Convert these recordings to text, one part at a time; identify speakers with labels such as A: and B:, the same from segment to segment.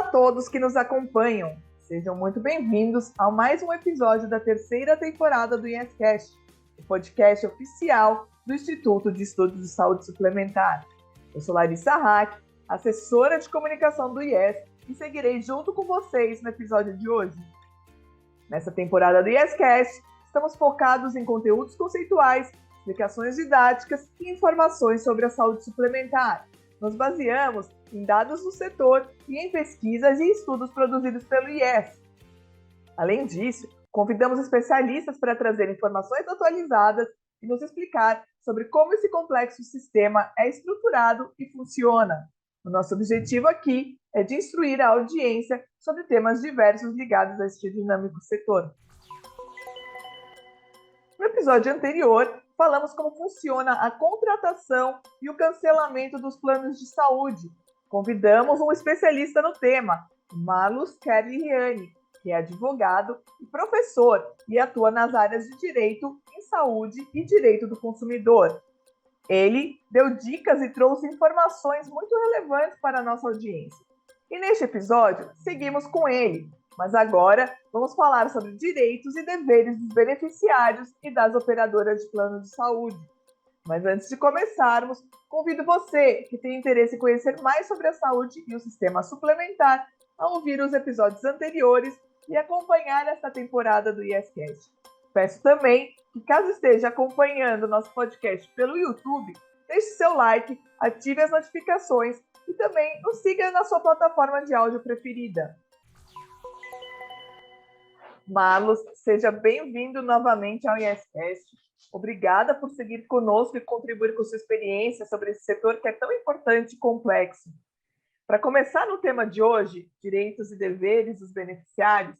A: todos que nos acompanham. Sejam muito bem-vindos a mais um episódio da terceira temporada do IEScast, o podcast oficial do Instituto de Estudos de Saúde Suplementar. Eu sou Larissa Hack, assessora de comunicação do IES, e seguirei junto com vocês no episódio de hoje. Nessa temporada do IEScast, estamos focados em conteúdos conceituais, explicações didáticas e informações sobre a saúde suplementar. Nos baseamos em dados do setor e em pesquisas e estudos produzidos pelo IES. Além disso, convidamos especialistas para trazer informações atualizadas e nos explicar sobre como esse complexo sistema é estruturado e funciona. O nosso objetivo aqui é de instruir a audiência sobre temas diversos ligados a este dinâmico setor. No episódio anterior, falamos como funciona a contratação e o cancelamento dos planos de saúde. Convidamos um especialista no tema, Marlos Kerliani, que é advogado e professor e atua nas áreas de direito em saúde e direito do consumidor. Ele deu dicas e trouxe informações muito relevantes para a nossa audiência. E neste episódio, seguimos com ele, mas agora vamos falar sobre direitos e deveres dos beneficiários e das operadoras de plano de saúde. Mas antes de começarmos, convido você que tem interesse em conhecer mais sobre a saúde e o sistema suplementar a ouvir os episódios anteriores e acompanhar esta temporada do IEScast. Peço também que, caso esteja acompanhando o nosso podcast pelo YouTube, deixe seu like, ative as notificações e também nos siga na sua plataforma de áudio preferida. Marlos, seja bem-vindo novamente ao IEScast. Obrigada por seguir conosco e contribuir com sua experiência sobre esse setor que é tão importante e complexo. Para começar no tema de hoje, direitos e deveres dos beneficiários,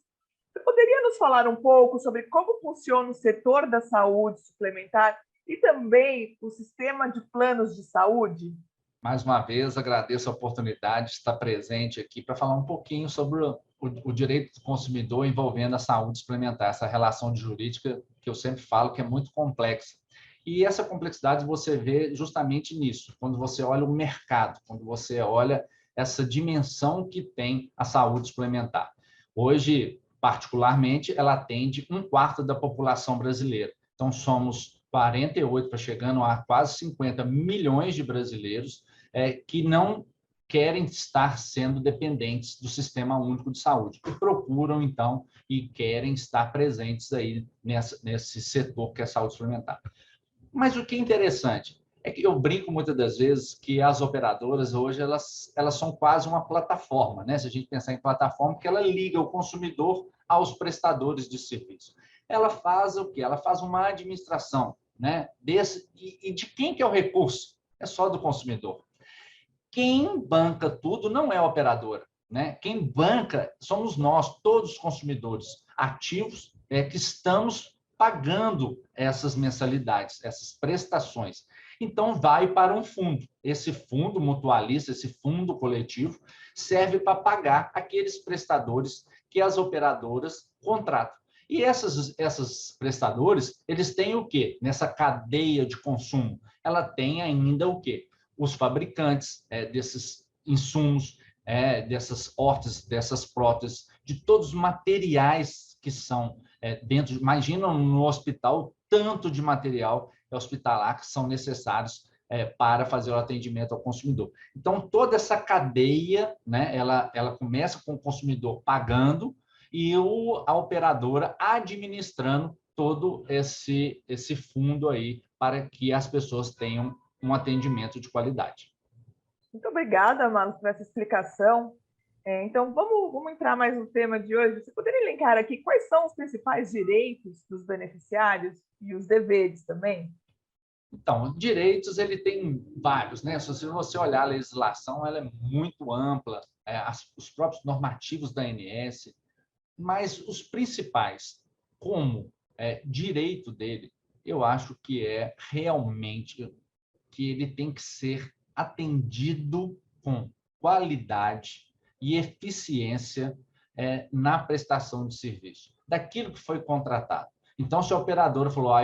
A: você poderia nos falar um pouco sobre como funciona o setor da saúde suplementar e também o sistema de planos de saúde?
B: Mais uma vez, agradeço a oportunidade de estar presente aqui para falar um pouquinho sobre o direito do consumidor envolvendo a saúde suplementar, essa relação jurídica que eu sempre falo que é muito complexa. E essa complexidade você vê justamente nisso, quando você olha o mercado, quando você olha essa dimensão que tem a saúde suplementar. Hoje, particularmente, ela atende 1/4 da população brasileira. Então, somos 48, para chegando a quase 50 milhões de brasileiros que não querem estar sendo dependentes do Sistema Único de Saúde e procuram, então, e querem estar presentes aí nesse setor que é a saúde suplementar. Mas o que é interessante é que eu brinco muitas das vezes que as operadoras hoje elas são quase uma plataforma, né? Se a gente pensar em plataforma, porque ela liga o consumidor aos prestadores de serviço. Ela faz o quê? Ela faz uma administração, né? E de quem que é o recurso? É só do consumidor. Quem banca tudo não é a operadora, né? Quem banca somos nós, todos os consumidores ativos, que estamos pagando essas mensalidades, essas prestações. Então, vai para um fundo. Esse fundo mutualista, esse fundo coletivo, serve para pagar aqueles prestadores que as operadoras contratam. E esses prestadores, eles têm o quê? Nessa cadeia de consumo, ela tem ainda o quê? Os fabricantes desses insumos, dessas hortas, dessas próteses, de todos os materiais que são dentro. Imagina no hospital tanto de material hospitalar que são necessários para fazer o atendimento ao consumidor. Então, toda essa cadeia, né, ela começa com o consumidor pagando e a operadora administrando todo esse fundo aí para que as pessoas tenham um atendimento de qualidade.
A: Muito obrigada, Marlos, por essa explicação. Então, vamos entrar mais no tema de hoje. Você poderia elencar aqui quais são os principais direitos dos beneficiários e os deveres também?
B: Então, direitos, ele tem vários, né? Se você olhar a legislação, ela é muito ampla, os próprios normativos da ANS, mas os principais, como direito dele, eu acho que é realmente que ele tem que ser atendido com qualidade e eficiência na prestação de serviço, daquilo que foi contratado. Então, se a operadora falou,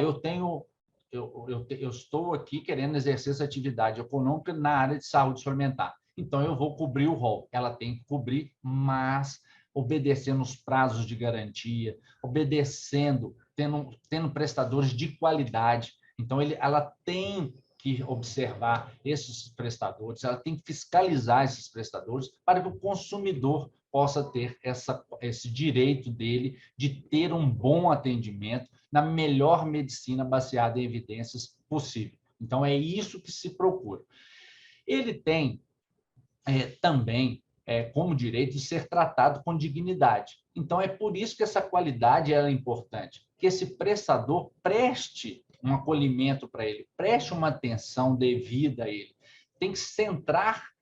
B: eu estou aqui querendo exercer essa atividade econômica na área de saúde suplementar, então eu vou cobrir o rol. Ela tem que cobrir, mas obedecendo os prazos de garantia, obedecendo, tendo prestadores de qualidade. Então, ela tem que observar esses prestadores, ela tem que fiscalizar esses prestadores para que o consumidor possa ter esse direito dele de ter um bom atendimento na melhor medicina baseada em evidências possível. Então, é isso que se procura. Ele tem também como direito de ser tratado com dignidade. Então, é por isso que essa qualidade é importante, que esse prestador preste um acolhimento para ele, preste uma atenção devida a ele. Tem que centrar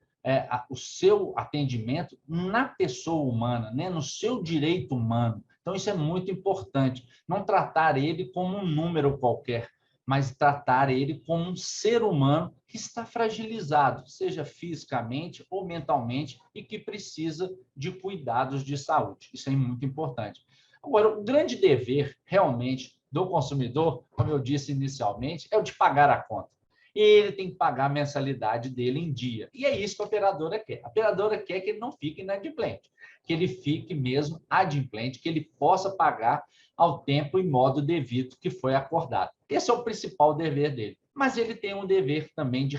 B: o seu atendimento na pessoa humana, né? No seu direito humano. Então, isso é muito importante. Não tratar ele como um número qualquer, mas tratar ele como um ser humano que está fragilizado, seja fisicamente ou mentalmente, e que precisa de cuidados de saúde. Isso é muito importante. Agora, o grande dever, realmente, do consumidor, como eu disse inicialmente, é o de pagar a conta. E ele tem que pagar a mensalidade dele em dia. E é isso que a operadora quer. A operadora quer que ele não fique inadimplente, que ele fique mesmo adimplente, que ele possa pagar ao tempo e modo devido que foi acordado. Esse é o principal dever dele. Mas ele tem um dever também de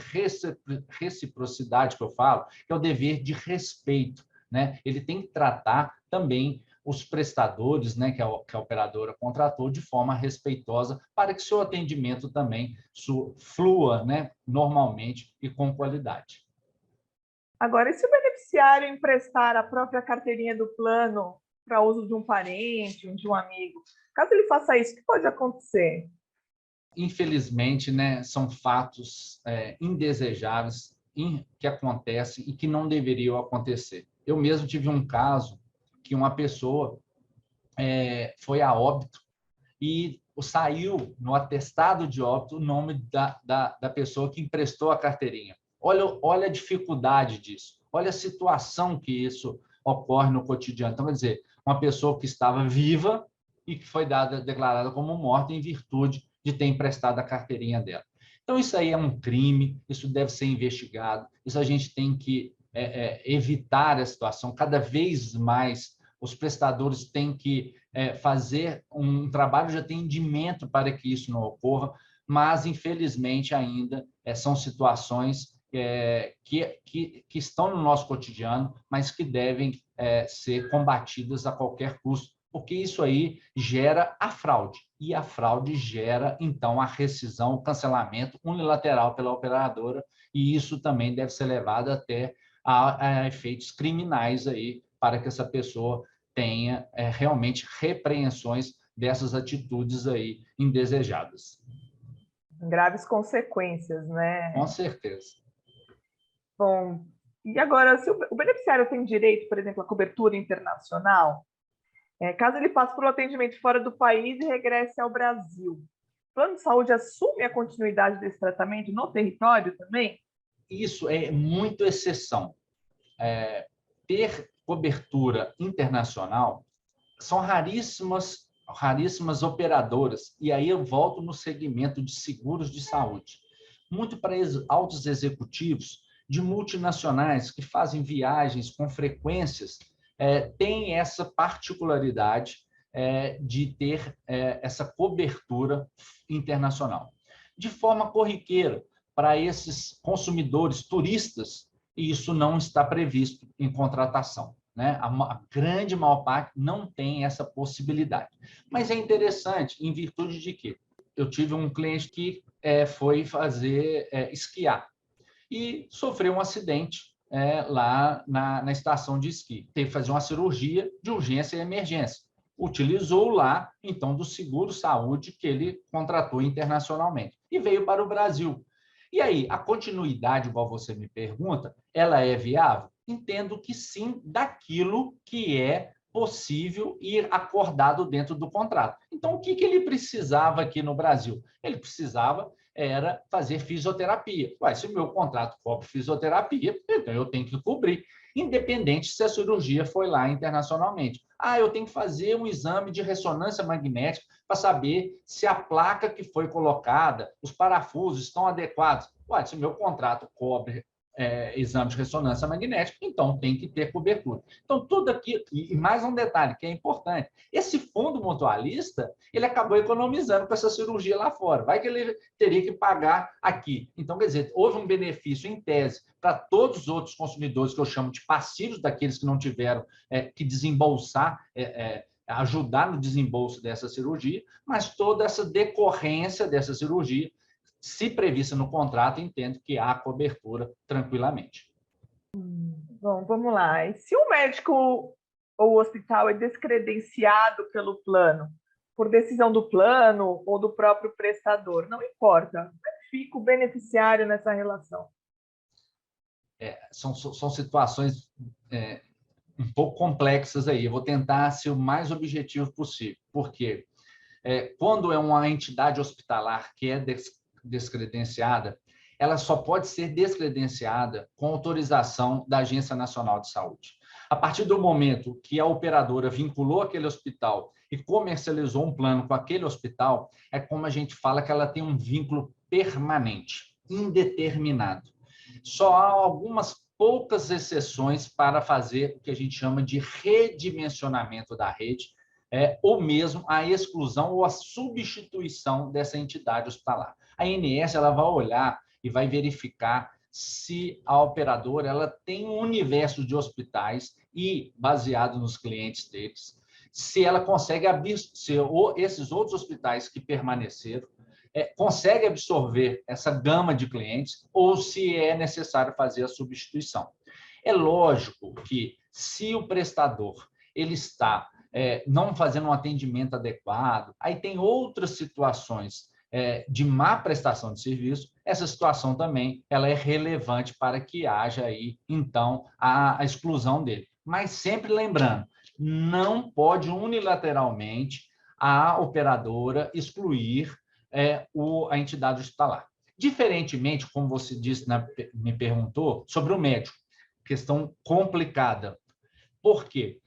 B: reciprocidade, que eu falo, que é o dever de respeito, né? Ele tem que tratar também os prestadores, né, que a operadora contratou, de forma respeitosa, para que seu atendimento também flua, né, normalmente e com qualidade.
A: Agora, e se o beneficiário emprestar a própria carteirinha do plano para uso de um parente, de um amigo? Caso ele faça isso, o que pode acontecer?
B: Infelizmente, né, são fatos indesejáveis que acontecem e que não deveriam acontecer. Eu mesmo tive um caso que uma pessoa foi a óbito e saiu no atestado de óbito o nome da pessoa que emprestou a carteirinha. Olha a dificuldade disso, olha a situação que isso ocorre no cotidiano. Então, quer dizer, uma pessoa que estava viva e que foi declarada como morta em virtude de ter emprestado a carteirinha dela. Então, isso aí é um crime, isso deve ser investigado, isso a gente tem que evitar a situação. Cada vez mais os prestadores têm que fazer um trabalho de atendimento para que isso não ocorra, mas, infelizmente, ainda são situações que estão no nosso cotidiano, mas que devem ser combatidas a qualquer custo, porque isso aí gera a fraude, e a fraude gera, então, a rescisão, o cancelamento unilateral pela operadora, e isso também deve ser levado até a efeitos criminais aí, para que essa pessoa tenha realmente repreensões dessas atitudes aí indesejadas.
A: Graves consequências,
B: Com
A: né?
B: certeza.
A: Bom, e agora, se o beneficiário tem direito, por exemplo, à cobertura internacional, caso ele passe por um atendimento fora do país e regresse ao Brasil, o plano de saúde assume a continuidade desse tratamento no território também?
B: Isso é muito exceção. Ter cobertura internacional são raríssimas operadoras, e aí eu volto no segmento de seguros de saúde. Muito para altos executivos de multinacionais que fazem viagens com frequências, tem essa particularidade de ter essa cobertura internacional. De forma corriqueira, para esses consumidores turistas, isso não está previsto em contratação. Né? A grande maior parte não tem essa possibilidade. Mas é interessante, em virtude de que eu tive um cliente que foi fazer esquiar e sofreu um acidente lá na estação de esqui. Teve que fazer uma cirurgia de urgência e emergência. Utilizou lá, então, do seguro-saúde que ele contratou internacionalmente e veio para o Brasil. E aí, a continuidade, igual você me pergunta, ela é viável? Entendo que sim, daquilo que é possível e acordado dentro do contrato. Então, o que ele precisava aqui no Brasil? Ele precisava era fazer fisioterapia. Ué, se o meu contrato cobre fisioterapia, então eu tenho que cobrir, independente se a cirurgia foi lá internacionalmente. Eu tenho que fazer um exame de ressonância magnética para saber se a placa que foi colocada, os parafusos estão adequados. Ué, se o meu contrato cobre exame de ressonância magnética, então tem que ter cobertura. Então, tudo aqui, e mais um detalhe que é importante, esse fundo mutualista, ele acabou economizando com essa cirurgia lá fora, vai que ele teria que pagar aqui. Então, quer dizer, houve um benefício em tese para todos os outros consumidores, que eu chamo de passivos, daqueles que não tiveram que desembolsar, ajudar no desembolso dessa cirurgia, mas toda essa decorrência dessa cirurgia, se prevista no contrato, entendo que há cobertura tranquilamente.
A: Bom, vamos lá. E se o médico ou o hospital é descredenciado pelo plano, por decisão do plano ou do próprio prestador, não importa. Como é que fica o beneficiário nessa relação?
B: São situações um pouco complexas aí. Eu vou tentar ser o mais objetivo possível. Por quê? Quando é uma entidade hospitalar que é descredenciada, ela só pode ser descredenciada com autorização da Agência Nacional de Saúde. A partir do momento que a operadora vinculou aquele hospital e comercializou um plano com aquele hospital, é como a gente fala que ela tem um vínculo permanente, indeterminado. Só há algumas poucas exceções para fazer o que a gente chama de redimensionamento da rede, ou mesmo a exclusão ou a substituição dessa entidade hospitalar. A ANS ela vai olhar e vai verificar se a operadora ela tem um universo de hospitais e, baseado nos clientes deles, se ela consegue absorver esses outros hospitais que permaneceram, consegue absorver essa gama de clientes ou se é necessário fazer a substituição. É lógico que, se o prestador ele está não fazendo um atendimento adequado, aí tem outras situações de má prestação de serviço, essa situação também ela é relevante para que haja aí, então, a exclusão dele. Mas sempre lembrando, não pode unilateralmente a operadora excluir a entidade hospitalar. Diferentemente, como você disse, me perguntou, sobre o médico, questão complicada. Por quê?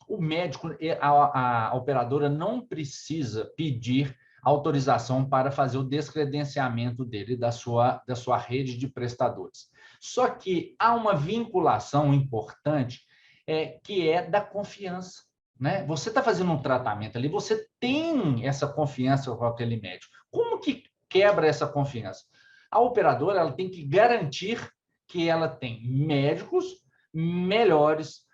B: O médico, a operadora não precisa pedir autorização para fazer o descredenciamento dele da sua rede de prestadores. Só que há uma vinculação importante que é da confiança. Né? Você está fazendo um tratamento ali, você tem essa confiança com aquele médico. Como que quebra essa confiança? A operadora ela tem que garantir que ela tem médicos melhores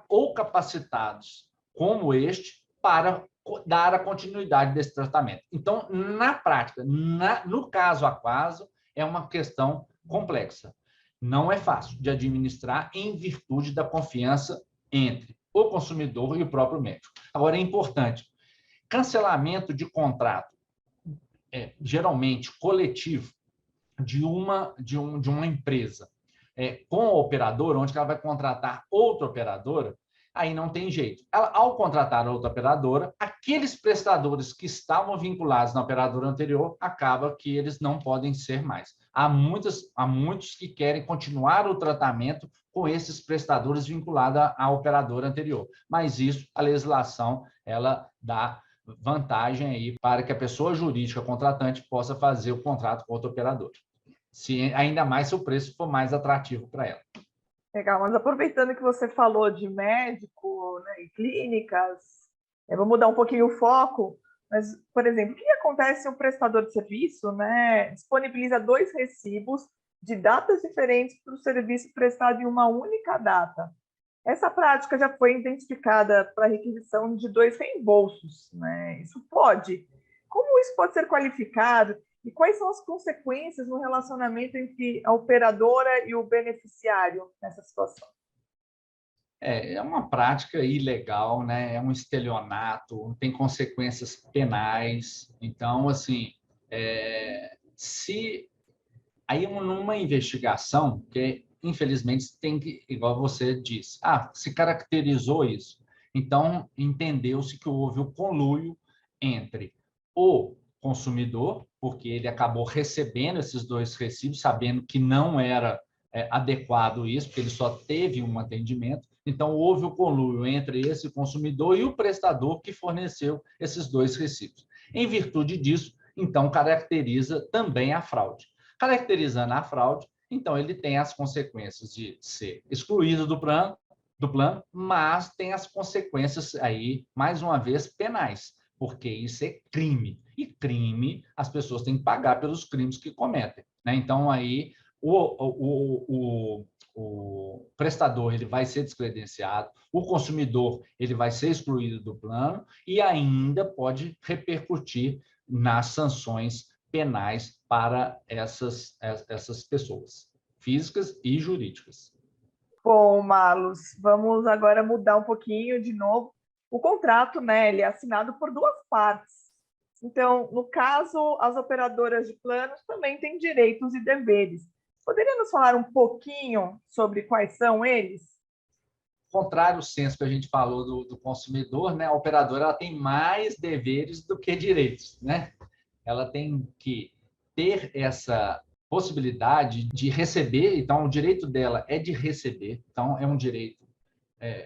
B: ou capacitados como este para dar a continuidade desse tratamento. Então, na prática, no caso a caso, é uma questão complexa. Não é fácil de administrar em virtude da confiança entre o consumidor e o próprio médico. Agora, é importante, cancelamento de contrato, geralmente coletivo, de uma empresa com a operadora, onde ela vai contratar outra operadora, aí não tem jeito. Ao contratar outra operadora, aqueles prestadores que estavam vinculados na operadora anterior, acaba que eles não podem ser mais. Há muitos que querem continuar o tratamento com esses prestadores vinculados à operadora anterior. Mas isso, a legislação, ela dá vantagem aí para que a pessoa jurídica contratante possa fazer o contrato com outro operador. Ainda mais se o preço for mais atrativo para ela.
A: Legal, mas aproveitando que você falou de médico, né, e clínicas, vou mudar um pouquinho o foco, mas, por exemplo, o que acontece se um prestador de serviço, né, disponibiliza 2 recibos de datas diferentes para o serviço prestado em uma única data? Essa prática já foi identificada para a requisição de 2 reembolsos, né? Isso pode. Como isso pode ser qualificado? E quais são as consequências no relacionamento entre a operadora e o beneficiário nessa situação?
B: É uma prática ilegal, né? É um estelionato, tem consequências penais. Então, assim, se aí numa investigação, que infelizmente tem que, igual você disse, se caracterizou isso. Então, entendeu-se que houve o conluio entre o consumidor, porque ele acabou recebendo esses 2 recibos, sabendo que não era adequado isso, porque ele só teve um atendimento. Então, houve o conluio entre esse consumidor e o prestador que forneceu esses 2 recibos. Em virtude disso, então, caracteriza também a fraude. Caracterizando a fraude, Então, ele tem as consequências de ser excluído do plano, mas tem as consequências aí, mais uma vez, penais, porque isso é crime. E crime, as pessoas têm que pagar pelos crimes que cometem, né? Então, aí, o prestador ele vai ser descredenciado, o consumidor ele vai ser excluído do plano e ainda pode repercutir nas sanções penais para essas pessoas, físicas e jurídicas.
A: Bom, Marlos, vamos agora mudar um pouquinho de novo. O contrato, né, ele é assinado por duas partes. Então, no caso, as operadoras de planos também têm direitos e deveres. Poderia nos falar um pouquinho sobre quais são eles?
B: Contrário ao senso que a gente falou do consumidor, né, a operadora ela tem mais deveres do que direitos, né? Ela tem que ter essa possibilidade de receber, então o direito dela é de receber, então é um direito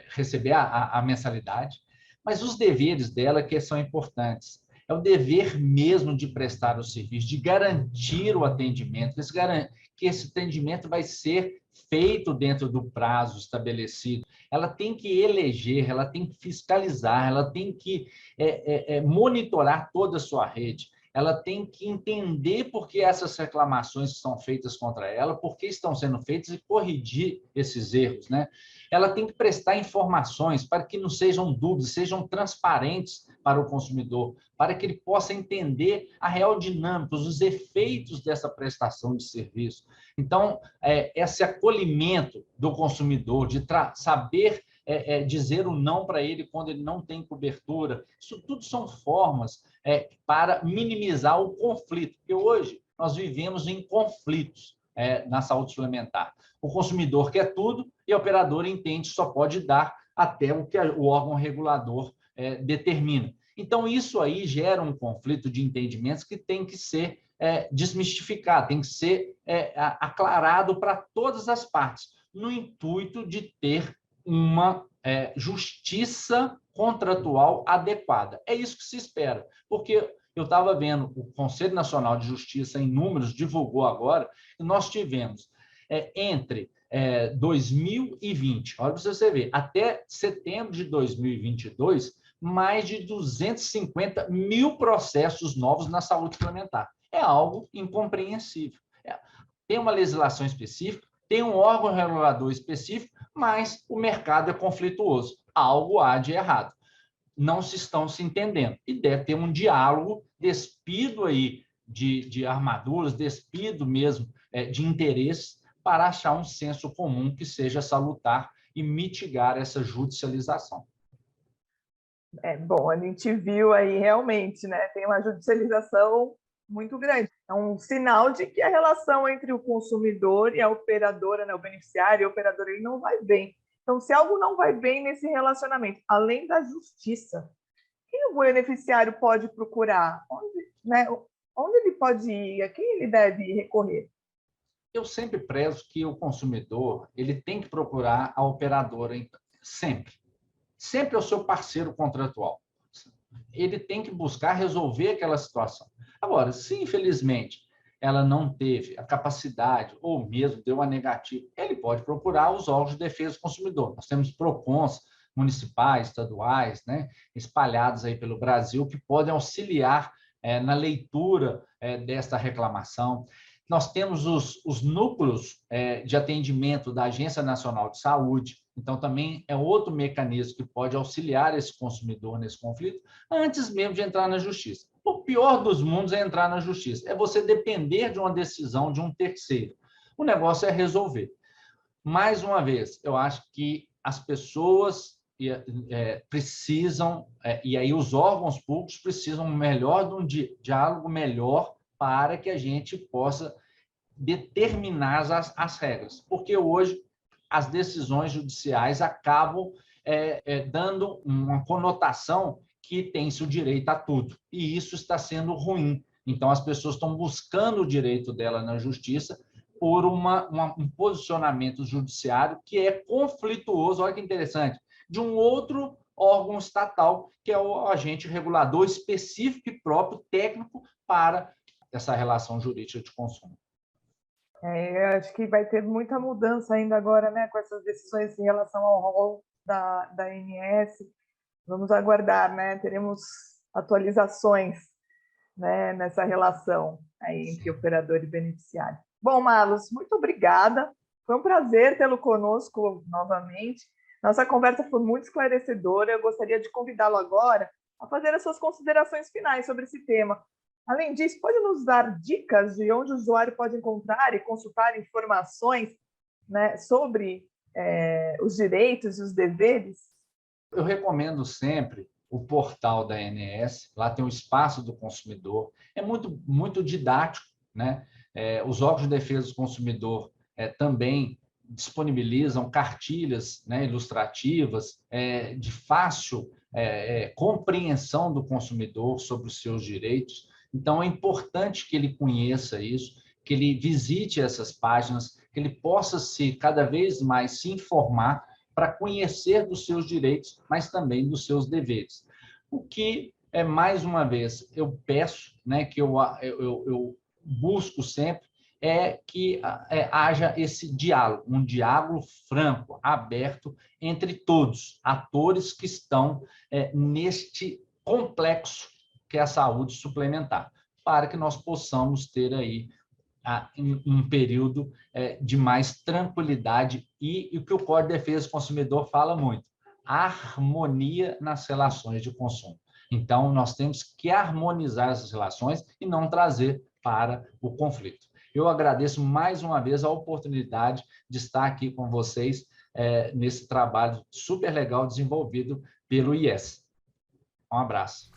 B: receber a mensalidade, mas os deveres dela que são importantes. É o dever mesmo de prestar o serviço, de garantir o atendimento, que esse atendimento vai ser feito dentro do prazo estabelecido. Ela tem que eleger, ela tem que fiscalizar, ela tem que monitorar toda a sua rede. Ela tem que entender por que essas reclamações são feitas contra ela, por que estão sendo feitas e corrigir esses erros, né? Ela tem que prestar informações para que não sejam dúvidas, sejam transparentes para o consumidor, para que ele possa entender a real dinâmica, os efeitos dessa prestação de serviço. Então, esse acolhimento do consumidor, de saber dizer o não para ele quando ele não tem cobertura, isso tudo são formas para minimizar o conflito, porque hoje nós vivemos em conflitos na saúde suplementar. O consumidor quer tudo e a operadora entende que só pode dar até o que o órgão regulador determina. Então, isso aí gera um conflito de entendimentos que tem que ser desmistificado, tem que ser aclarado para todas as partes, no intuito de ter uma justiça contratual adequada. É isso que se espera, porque eu estava vendo o Conselho Nacional de Justiça, em números, divulgou agora, que nós tivemos entre 2020, olha para você ver, até setembro de 2022, mais de 250 mil processos novos na saúde suplementar. É algo incompreensível. Tem uma legislação específica, tem um órgão regulador específico, mas o mercado é conflituoso. Algo há de errado. Não se estão se entendendo. E deve ter um diálogo despido aí de armaduras, despido mesmo de interesses, para achar um senso comum que seja salutar e mitigar essa judicialização.
A: Bom, a gente viu aí realmente, né? Tem uma judicialização muito grande. É um sinal de que a relação entre o consumidor e a operadora, né, o beneficiário e a operadora, ele não vai bem. Então, se algo não vai bem nesse relacionamento, além da justiça, quem o beneficiário pode procurar? Onde ele pode ir? A quem ele deve recorrer?
B: Eu sempre prezo que o consumidor ele tem que procurar a operadora sempre. Sempre é o seu parceiro contratual. Ele tem que buscar resolver aquela situação. Agora, se infelizmente ela não teve a capacidade ou mesmo deu a negativa, ele pode procurar os órgãos de defesa do consumidor. Nós temos PROCONs municipais, estaduais, né, espalhados aí pelo Brasil, que podem auxiliar na leitura desta reclamação. Nós temos os núcleos de atendimento da Agência Nacional de Saúde, então também é outro mecanismo que pode auxiliar esse consumidor nesse conflito, antes mesmo de entrar na justiça. O pior dos mundos é entrar na justiça, é você depender de uma decisão de um terceiro. O negócio é resolver. Mais uma vez, eu acho que as pessoas precisam, e aí os órgãos públicos precisam melhor de um diálogo melhor para que a gente possa determinar as regras. Porque hoje as decisões judiciais acabam dando uma conotação que tem-se o direito a tudo. E isso está sendo ruim. Então, as pessoas estão buscando o direito dela na justiça por um posicionamento judiciário que é conflituoso, olha que interessante, de um outro órgão estatal, que é o agente regulador específico e próprio técnico para essa relação jurídica de consumo.
A: Eu acho que vai ter muita mudança ainda agora, né, com essas decisões em relação ao rol da ANS. Vamos aguardar, né? Teremos atualizações, né, nessa relação aí entre
B: Sim.
A: operador e beneficiário. Bom, Marlos, muito obrigada. Foi um prazer tê-lo conosco novamente. Nossa conversa foi muito esclarecedora. Eu gostaria de convidá-lo agora a fazer as suas considerações finais sobre esse tema. Além disso, pode nos dar dicas de onde o usuário pode encontrar e consultar informações, né, sobre os direitos e os deveres?
B: Eu recomendo sempre o portal da ANS, lá tem o espaço do consumidor, é muito didático, né? Os órgãos de defesa do consumidor também disponibilizam cartilhas, né, ilustrativas, de fácil compreensão do consumidor sobre os seus direitos. Então, é importante que ele conheça isso, que ele visite essas páginas, que ele possa cada vez mais se informar para conhecer dos seus direitos, mas também dos seus deveres. O que, mais uma vez, eu peço, né, que eu busco sempre, que haja esse diálogo, um diálogo franco, aberto, entre todos, atores que estão neste complexo que é a saúde suplementar, para que nós possamos ter aí um período de mais tranquilidade e o que o Código de Defesa do Consumidor fala muito, harmonia nas relações de consumo. Então, nós temos que harmonizar essas relações e não trazer para o conflito. Eu agradeço mais uma vez a oportunidade de estar aqui com vocês nesse trabalho super legal desenvolvido pelo IES. Um abraço.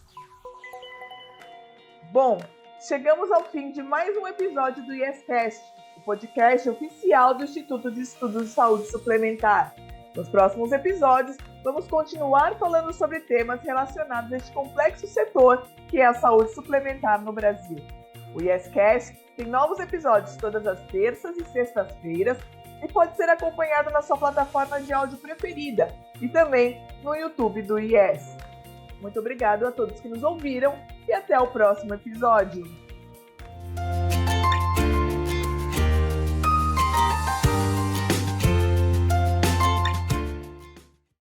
A: Bom, chegamos ao fim de mais um episódio do IEScast, o podcast oficial do Instituto de Estudos de Saúde Suplementar. Nos próximos episódios, vamos continuar falando sobre temas relacionados a este complexo setor que é a saúde suplementar no Brasil. O IEScast tem novos episódios todas as terças e sextas-feiras e pode ser acompanhado na sua plataforma de áudio preferida e também no YouTube do IES. Muito obrigado a todos que nos ouviram e até o próximo episódio.